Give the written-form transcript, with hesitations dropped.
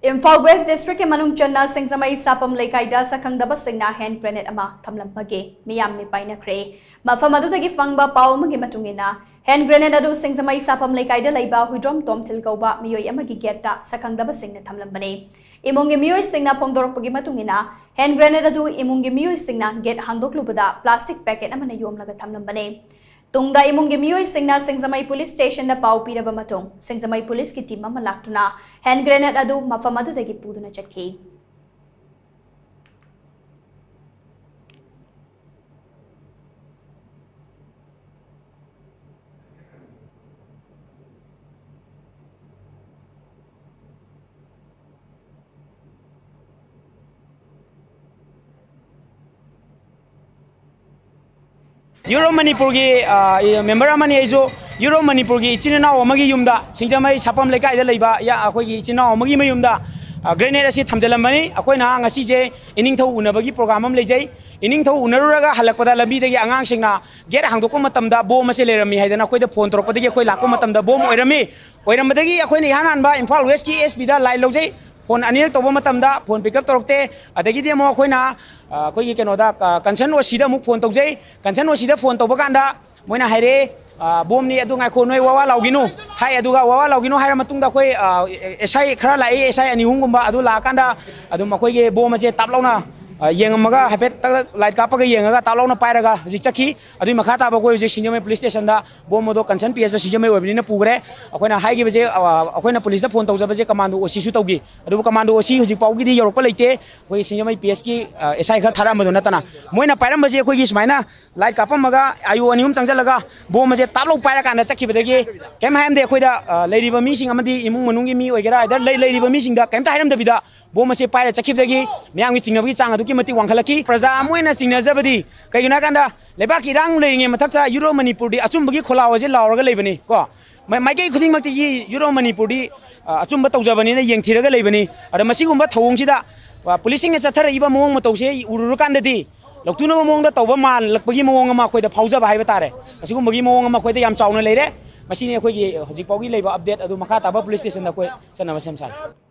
Imphal waste district के मनुंग चन्ना सिंगजमई Sapam लेकाइदा सखंगदबा सिंगना hand grenade अमा थमलंबगे मियाम मी पाइनख्रे मफम अदुदगी फंगबा पाव मगे मतुंगिना हैंड ग्रेनेड अदु सिंगजमई सापम लेकाइदा लैबा हुइड्रोम तोमथिल कौबा मियोय अमगी गेटता सखंगदबा सिंगना थमलंबने इमुंगे मियोय सिंगना फोंगदोरपगी मतुंगिना हैंड ग्रेनेड अदु इमुंगे मियोय सिंगना गेट हांदोकलुबदा प्लास्टिक पैकेट अमने योमलगा थमलंबने तुंगदा इमुंगे मियोय सिंगना सिंगजमई पुलिस स्टेशन दा पाव पीरबा मतुंग सिंगजमई पुलिस की टीम अमा लाक्तुना हैंड ग्रेनेड अदु मफम अदुदगी पुदुना चटकी यूरो मणिपुर की मेंबर अमनी यूरो मणिपुर की इचिनाव अमगी युमदा सिंगजमई सापम लेकाइदा लैबा या अखोगी इचिनाव अमगी मयुमदा ग्रेनेड असी थमजलमनी अखोइना ngasiजे इनिंग थौ उनबगी प्रोग्राम अम लेजै इनिंग थौ उनरुरगा हलकपदा लंबीदगी आंगांसिंगना गेट हांदोकप मतमदा बोम असे लेरमी हाइदना अखोइदा फोन तोरपदगी अखोइ लाकप मतमदा बोम ओइरमदगी अखोइना इहानानबा इम्फाल वेस्ट की एसपी दा लाइन लौजै फोन अनिरक तब मतमदा फोन पिकअप तौरते अदगी अमो अखोइना अखोइगी केनोदा कंसर्न ओसीदा अमुक फोन तौजै कंसर्न ओसीदा फोन तौब कांदा मोइना हाइरे बोमनी अदु गाइखो नोय वावा लाउगिनु हाय अदुगा वावा लाउगिनु हाइरा मतुंदा अखोइ एसआई खरा लाई एसआई अनिहुंगुंबा अदु लाकांदा अदु मखोइगे बोम अजे तापलाउना येंगमगा हाइफेट लाइट कापगा येंगगा तापलाउना पाइरगा हजि चखी अदुइ मखा ताबा कोइ हजि सिंगजमई पुलिस स्टेशन दा बोम दो कंसर्न पीएस सिंगजमई ओइबनिना पुगरे अखोइना हाइगे बजे अखोइना पुलिस दा फोन तौजबजे कमांडो ओसी सु तौगी अदु कमांडो ओसी हजि पाउगिदी यौरप लेते कोइ सिंगजमई पीएस की एसआई खरा थारा मदो नतना मोइना पाइरम बजे कोइ सुमाइना लाइट कापमगा आयु अनिहुम चंगजलगा बोम अजे तापलो पाइरा कांदा चखिबदगी केम हाइमदे अखोइदा लेरिबा मीसिंग अमदी इमुंग मनुंगी मी ओइगरा आइदर लेरिबा मीसिंगदा केमता हाइरमदबिदा बोम असे पाइरा चखिबदगी म्यांगी चिंगनबगी चांग की मती वांखलकी प्रजा मोइना चिंगनजबदी कइगिना कांदा लेबाकी रांग लेरिंगे मथक्ता यूरो मणिपुर दी अचुंबगी खोलावजे लावरगा लेबनी को माइकई खुदिंगमक्ति यूरो मणिपुर दी अचुंब तौजबनीना येंथिरगा लेबनी अदा मसिगुंबा थौंगसिदा पुलिसिंग चथरइबा मोंग मतौसे उरुरुकांददी लौतुनबा मोंगदा तौबा मालकपगी मोंग अमा अखोइदा फाउजबा हाइबा तारे मसिगुंबगी मोंग अमा अखोइदा याम चावना लेरे मसिने अखोइगी हजिपाउगी लेबा अपडेट अदु मखा ताबा पुलिस स्टेशन दा अखोइ चनबा सेम सारे।